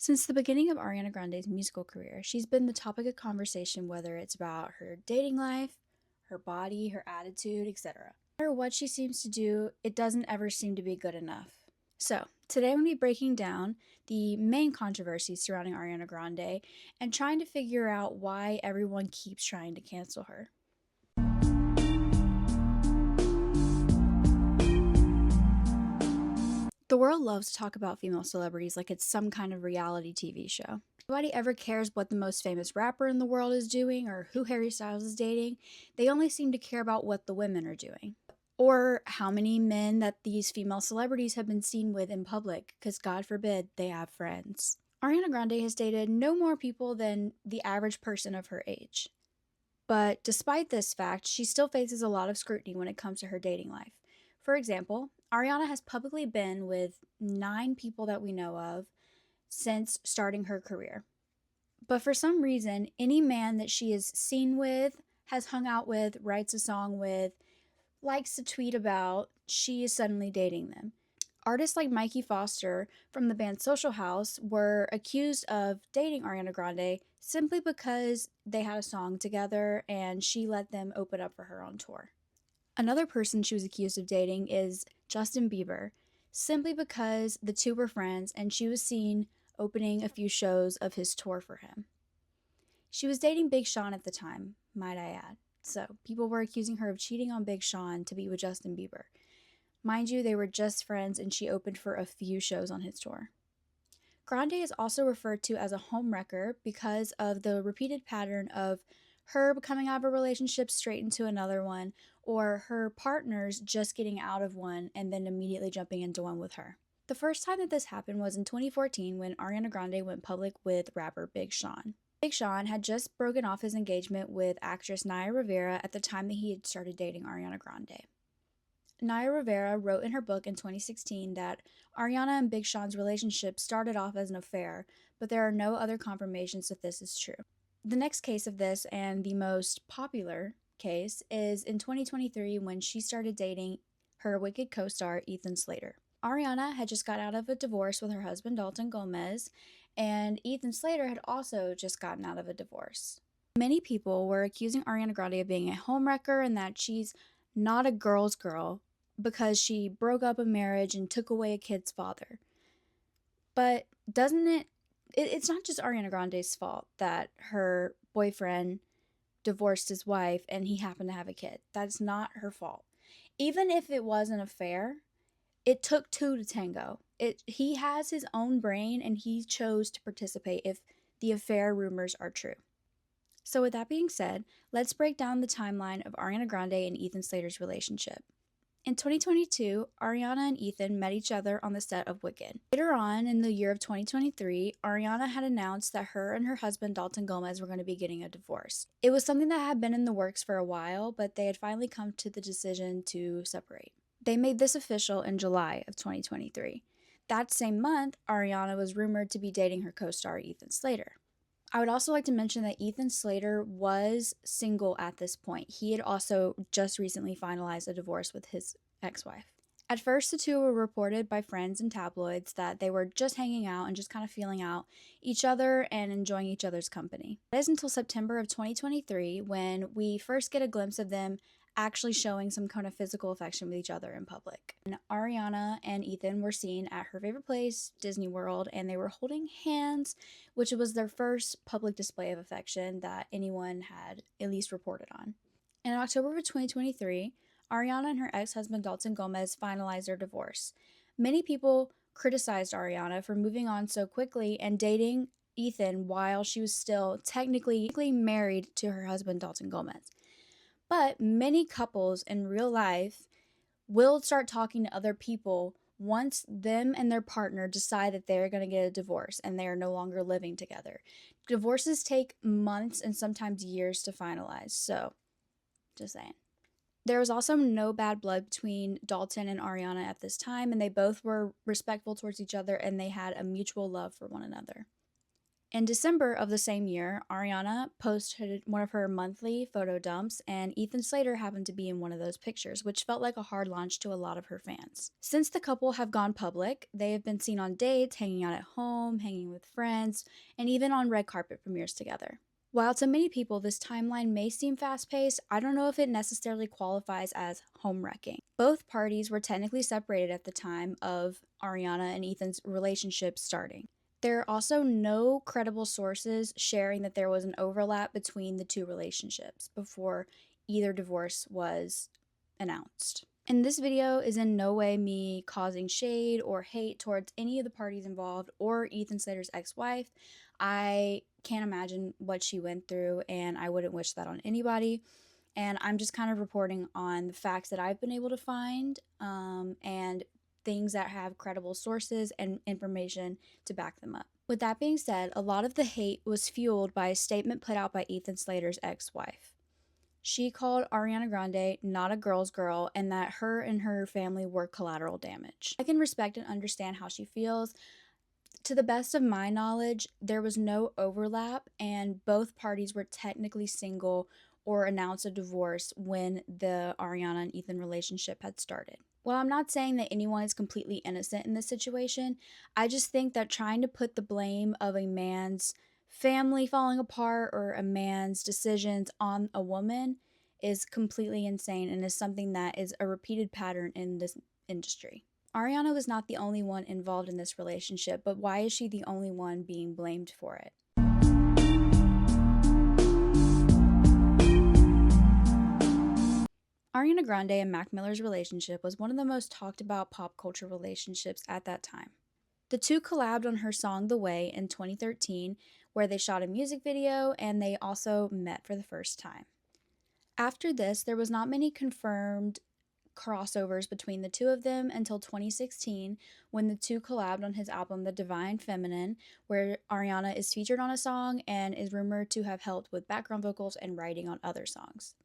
Since the beginning of Ariana Grande's musical career, she's been the topic of conversation whether it's about her dating life, her body, her attitude, etc. No matter what she seems to do, it doesn't ever seem to be good enough. So, today I'm going to be breaking down the main controversies surrounding Ariana Grande and trying to figure out why everyone keeps trying to cancel her. The world loves to talk about female celebrities like it's some kind of reality TV show. Nobody ever cares what the most famous rapper in the world is doing or who Harry Styles is dating. They only seem to care about what the women are doing. Or how many men that these female celebrities have been seen with in public, because God forbid they have friends. Ariana Grande has dated no more people than the average person of her age. But despite this fact, she still faces a lot of scrutiny when it comes to her dating life. For example, Ariana has publicly been with 9 people that we know of since starting her career. But for some reason, any man that she is seen with, has hung out with, writes a song with, likes to tweet about, she is suddenly dating them. Artists like Mikey Foster from the band Social House were accused of dating Ariana Grande simply because they had a song together and she let them open up for her on tour. Another person she was accused of dating is Justin Bieber, simply because the two were friends and she was seen opening a few shows of his tour for him. She was dating Big Sean at the time, might I add. So people were accusing her of cheating on Big Sean to be with Justin Bieber. Mind you, they were just friends and she opened for a few shows on his tour. Grande is also referred to as a homewrecker because of the repeated pattern of her coming out of a relationship straight into another one, or her partners just getting out of one and then immediately jumping into one with her. The first time that this happened was in 2014 when Ariana Grande went public with rapper Big Sean. Big Sean had just broken off his engagement with actress Naya Rivera at the time that he had started dating Ariana Grande. Naya Rivera wrote in her book in 2016 that Ariana and Big Sean's relationship started off as an affair, but there are no other confirmations that this is true. The next case of this, and the most popular case, is in 2023 when she started dating her Wicked co-star Ethan Slater. Ariana had just got out of a divorce with her husband Dalton Gomez, and Ethan Slater had also just gotten out of a divorce. Many people were accusing Ariana Grande of being a homewrecker and that she's not a girl's girl because she broke up a marriage and took away a kid's father. But doesn't it's not just Ariana Grande's fault that her boyfriend divorced his wife and he happened to have a kid. That's not her fault. Even if it was an affair, it took two to tango. He has his own brain and he chose to participate if the affair rumors are true. So with that being said, let's break down the timeline of Ariana Grande and Ethan Slater's relationship. In 2022, Ariana and Ethan met each other on the set of Wicked. Later on in the year of 2023, Ariana had announced that her and her husband Dalton Gomez were going to be getting a divorce. It was something that had been in the works for a while, but they had finally come to the decision to separate. They made this official in July of 2023. That same month, Ariana was rumored to be dating her co-star Ethan Slater. I would also like to mention that Ethan Slater was single at this point. He had also just recently finalized a divorce with his ex-wife. At first, the two were reported by friends and tabloids that they were just hanging out and just kind of feeling out each other and enjoying each other's company. That is until September of 2023 when we first get a glimpse of them actually showing some kind of physical affection with each other in public. And Ariana and Ethan were seen at her favorite place, Disney World, and they were holding hands, which was their first public display of affection that anyone had at least reported on. In October of 2023, Ariana and her ex-husband Dalton Gomez finalized their divorce. Many people criticized Ariana for moving on so quickly and dating Ethan while she was still technically married to her husband Dalton Gomez. But many couples in real life will start talking to other people once them and their partner decide that they're going to get a divorce and they are no longer living together. Divorces take months and sometimes years to finalize, so just saying. There was also no bad blood between Dalton and Ariana at this time, and they both were respectful towards each other and they had a mutual love for one another. In December of the same year, Ariana posted one of her monthly photo dumps, and Ethan Slater happened to be in one of those pictures, which felt like a hard launch to a lot of her fans. Since the couple have gone public, they have been seen on dates, hanging out at home, hanging with friends, and even on red carpet premieres together. While to many people this timeline may seem fast paced, I don't know if it necessarily qualifies as home wrecking. Both parties were technically separated at the time of Ariana and Ethan's relationship starting. There are also no credible sources sharing that there was an overlap between the two relationships before either divorce was announced. And this video is in no way me causing shade or hate towards any of the parties involved or Ethan Slater's ex-wife. I can't imagine what she went through, and I wouldn't wish that on anybody. And I'm just kind of reporting on the facts that I've been able to find, and things that have credible sources and information to back them up. With that being said, a lot of the hate was fueled by a statement put out by Ethan Slater's ex-wife. She called Ariana Grande not a girl's girl and that her and her family were collateral damage. I can respect and understand how she feels. To the best of my knowledge, there was no overlap, and both parties were technically single or announced a divorce when the Ariana and Ethan relationship had started. While I'm not saying that anyone is completely innocent in this situation, I just think that trying to put the blame of a man's family falling apart or a man's decisions on a woman is completely insane and is something that is a repeated pattern in this industry. Ariana was not the only one involved in this relationship, but why is she the only one being blamed for it? Ariana Grande and Mac Miller's relationship was one of the most talked about pop culture relationships at that time. The two collabed on her song The Way in 2013, where they shot a music video and they also met for the first time. After this, there was not many confirmed crossovers between the two of them until 2016 when the two collabed on his album The Divine Feminine, where Ariana is featured on a song and is rumored to have helped with background vocals and writing on other songs.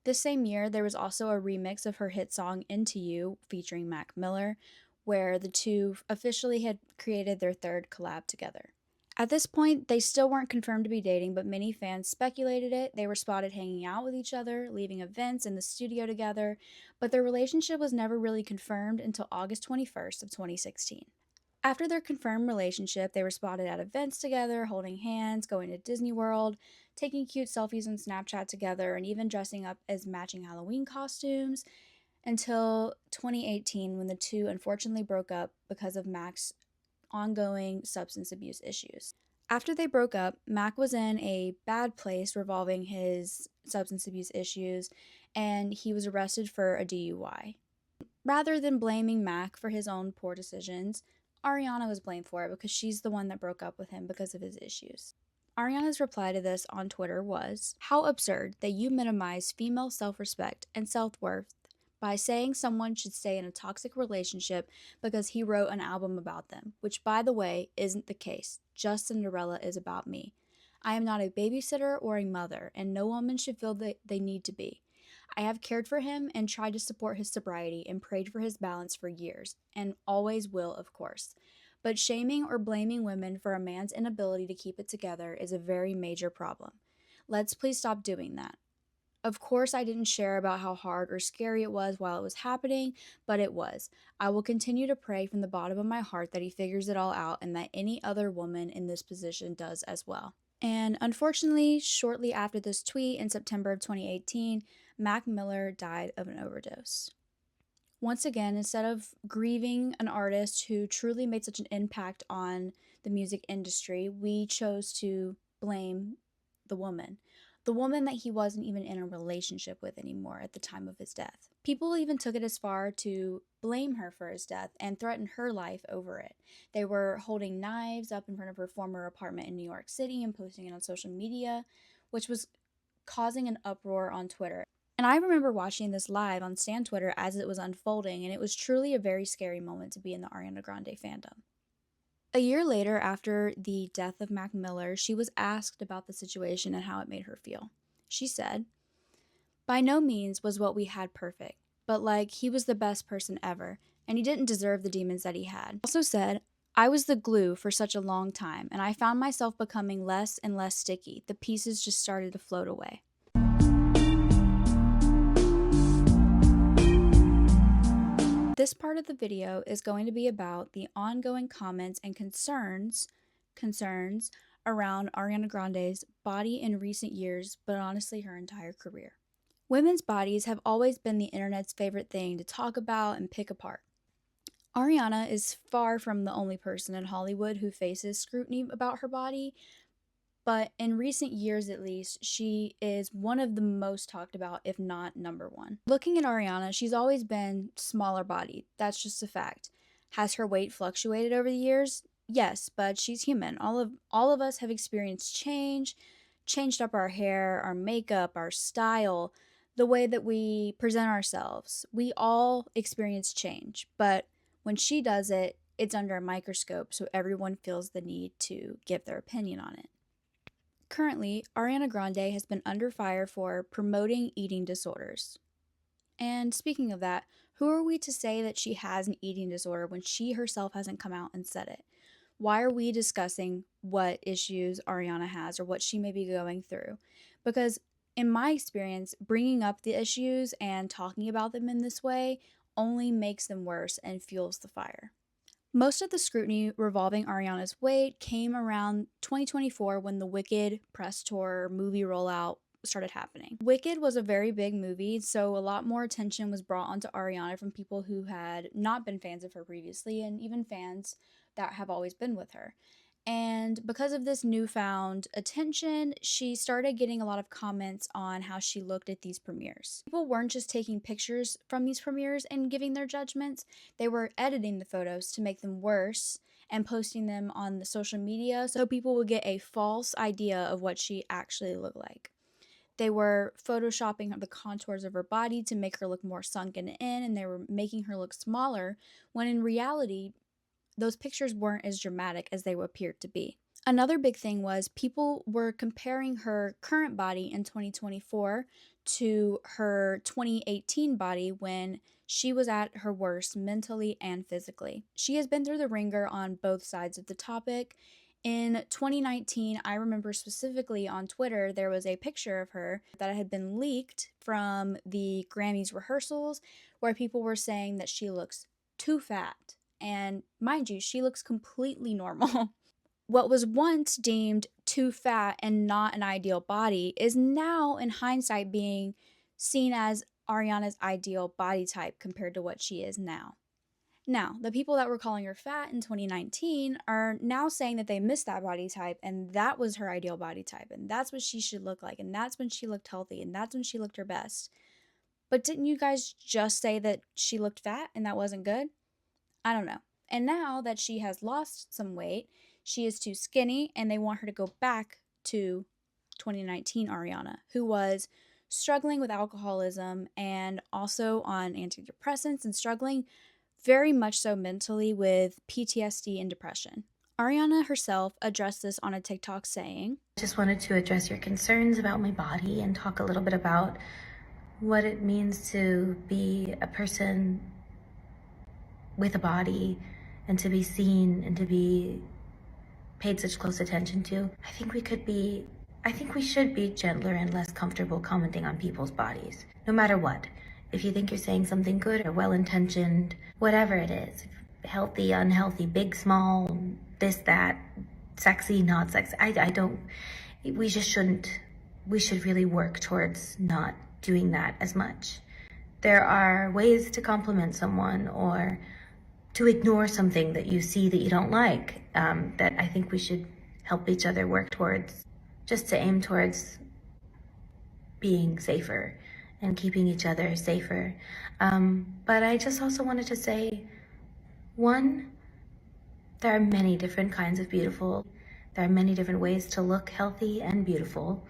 This same year, there was also a remix of her hit song Into You featuring Mac Miller, where the two officially had created their third collab together. At this point, they still weren't confirmed to be dating, but many fans speculated it. They were spotted hanging out with each other, leaving events in the studio together, but their relationship was never really confirmed until August 21st of 2016. After their confirmed relationship, they were spotted at events together, holding hands, going to Disney World, taking cute selfies on Snapchat together, and even dressing up as matching Halloween costumes, until 2018 when the two unfortunately broke up because of Mac's ongoing substance abuse issues. After they broke up, Mac was in a bad place revolving his substance abuse issues, and he was arrested for a DUI. Rather than blaming Mac for his own poor decisions, Ariana was blamed for it because she's the one that broke up with him because of his issues. Ariana's reply to this on Twitter was, "How absurd that you minimize female self-respect and self-worth by saying someone should stay in a toxic relationship because he wrote an album about them, which, by the way, isn't the case. Just Cinderella is about me. I am not a babysitter or a mother, and no woman should feel that they need to be. I have cared for him and tried to support his sobriety and prayed for his balance for years, and always will, of course. But shaming or blaming women for a man's inability to keep it together is a very major problem. Let's please stop doing that. Of course, I didn't share about how hard or scary it was while it was happening, but it was. I will continue to pray from the bottom of my heart that he figures it all out and that any other woman in this position does as well." And unfortunately, shortly after this tweet in September of 2018, Mac Miller died of an overdose. Once again, instead of grieving an artist who truly made such an impact on the music industry, we chose to blame the woman. The woman that he wasn't even in a relationship with anymore at the time of his death. People even took it as far to blame her for his death and threaten her life over it. They were holding knives up in front of her former apartment in New York City and posting it on social media, which was causing an uproar on Twitter. And I remember watching this live on Stan Twitter as it was unfolding, and it was truly a very scary moment to be in the Ariana Grande fandom. A year later, after the death of Mac Miller, she was asked about the situation and how it made her feel. She said, "By no means was what we had perfect, but like he was the best person ever, and he didn't deserve the demons that he had." Also said, I was the glue for such a long time, and I found myself becoming less and less sticky. The pieces just started to float away. This part of the video is going to be about the ongoing comments and concerns around Ariana Grande's body in recent years, but honestly her entire career. Women's bodies have always been the internet's favorite thing to talk about and pick apart. Ariana is far from the only person in Hollywood who faces scrutiny about her body, but in recent years at least, she is one of the most talked about, if not number one. Looking at Ariana, she's always been smaller bodied. That's just a fact. Has her weight fluctuated over the years? Yes, but she's human. All of us have experienced change, changed up our hair, our makeup, our style, the way that we present ourselves. We all experience change, but when she does it, it's under a microscope, so everyone feels the need to give their opinion on it. Currently, Ariana Grande has been under fire for promoting eating disorders. And speaking of that, who are we to say that she has an eating disorder when she herself hasn't come out and said it? Why are we discussing what issues Ariana has or what she may be going through? Because in my experience, bringing up the issues and talking about them in this way only makes them worse and fuels the fire. Most of the scrutiny revolving Ariana's weight came around 2024 when the Wicked press tour movie rollout started happening. Wicked was a very big movie, so a lot more attention was brought onto Ariana from people who had not been fans of her previously and even fans that have always been with her. And because of this newfound attention, she started getting a lot of comments on how she looked at these premieres. People weren't just taking pictures from these premieres and giving their judgments, they were editing the photos to make them worse and posting them on the social media so people would get a false idea of what she actually looked like. They were photoshopping the contours of her body to make her look more sunken in, and they were making her look smaller, when in reality, those pictures weren't as dramatic as they appeared to be. Another big thing was people were comparing her current body in 2024 to her 2018 body when she was at her worst mentally and physically. She has been through the ringer on both sides of the topic. In 2019, I remember specifically on Twitter, there was a picture of her that had been leaked from the Grammys rehearsals where people were saying that she looks too fat. And mind you, she looks completely normal. What was once deemed too fat and not an ideal body is now, in hindsight, being seen as Ariana's ideal body type compared to what she is now. Now, the people that were calling her fat in 2019 are now saying that they missed that body type and that was her ideal body type and that's what she should look like and that's when she looked healthy and that's when she looked her best. But didn't you guys just say that she looked fat and that wasn't good? I don't know. And now that she has lost some weight, she is too skinny and they want her to go back to 2019 Ariana, who was struggling with alcoholism and also on antidepressants and struggling very much so mentally with PTSD and depression. Ariana herself addressed this on a TikTok saying, I just wanted to address your concerns about my body and talk a little bit about what it means to be a person with a body and to be seen and to be paid such close attention to. I think we should be gentler and less comfortable commenting on people's bodies, no matter what. If you think you're saying something good or well-intentioned, whatever it is, healthy, unhealthy, big, small, this, that, sexy, not sexy, we just shouldn't, we should really work towards not doing that as much. There are ways to compliment someone or to ignore something that you see that you don't like, that I think we should help each other work towards, just to aim towards being safer and keeping each other safer. But I just also wanted to say, one, there are many different kinds of beautiful. There are many different ways to look healthy and beautiful.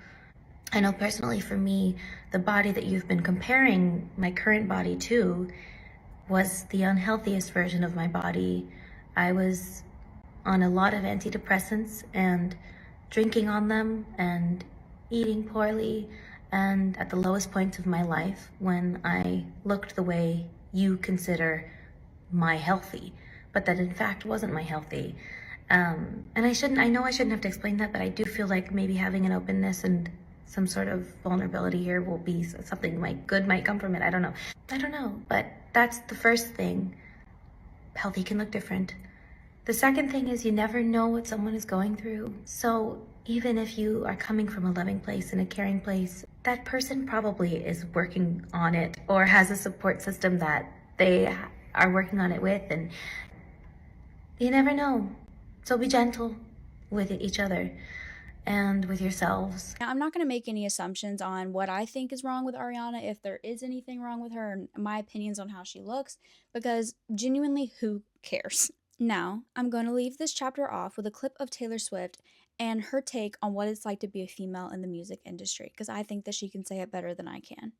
I know personally for me, the body that you've been comparing my current body to was the unhealthiest version of my body. I was on a lot of antidepressants and drinking on them and eating poorly, and at the lowest point of my life when I looked the way you consider my healthy, but that in fact wasn't my healthy. And I know I shouldn't have to explain that, but I do feel like maybe having an openness and some sort of vulnerability here will be something good might come from it. I don't know, but that's the first thing. Healthy can look different. The second thing is you never know what someone is going through. So even if you are coming from a loving place and a caring place, that person probably is working on it or has a support system that they are working on it with, and you never know. So be gentle with each other and with yourselves. Now, I'm not going to make any assumptions on what I think is wrong with Ariana, if there is anything wrong with her, and my opinions on how she looks, because genuinely, who cares? Now, I'm going to leave this chapter off with a clip of Taylor Swift and her take on what it's like to be a female in the music industry, because I think that she can say it better than I can.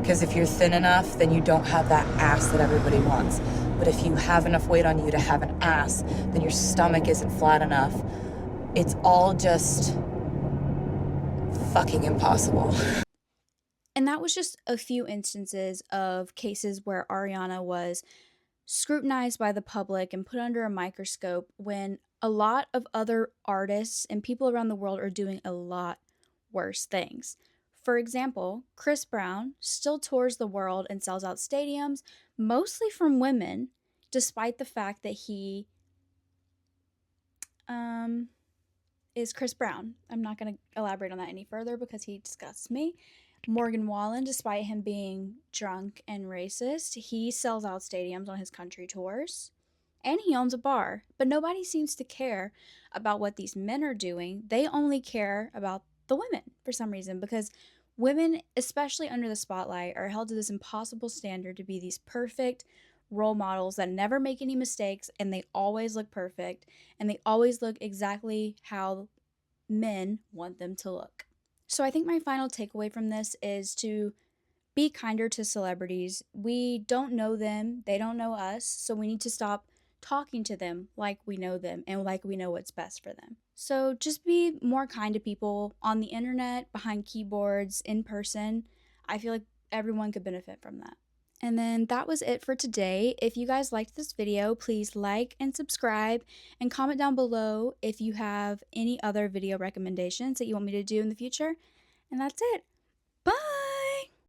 Because if you're thin enough, then you don't have that ass that everybody wants. But if you have enough weight on you to have an ass, then your stomach isn't flat enough. It's all just fucking impossible. And that was just a few instances of cases where Ariana was scrutinized by the public and put under a microscope when a lot of other artists and people around the world are doing a lot worse things. For example, Chris Brown still tours the world and sells out stadiums, mostly from women, despite the fact that he is Chris Brown. I'm not going to elaborate on that any further because he disgusts me. Morgan Wallen, despite him being drunk and racist, he sells out stadiums on his country tours. And he owns a bar. But nobody seems to care about what these men are doing. They only care about the women for some reason, because women, especially under the spotlight, are held to this impossible standard to be these perfect role models that never make any mistakes, and they always look perfect, and they always look exactly how men want them to look. So I think my final takeaway from this is to be kinder to celebrities. We don't know them, they don't know us, so we need to stop talking to them like we know them and like we know what's best for them. So just be more kind to people on the internet, behind keyboards, in person. I feel like everyone could benefit from that. And then that was it for today. If you guys liked this video, please like and subscribe and comment down below if you have any other video recommendations that you want me to do in the future. And that's it.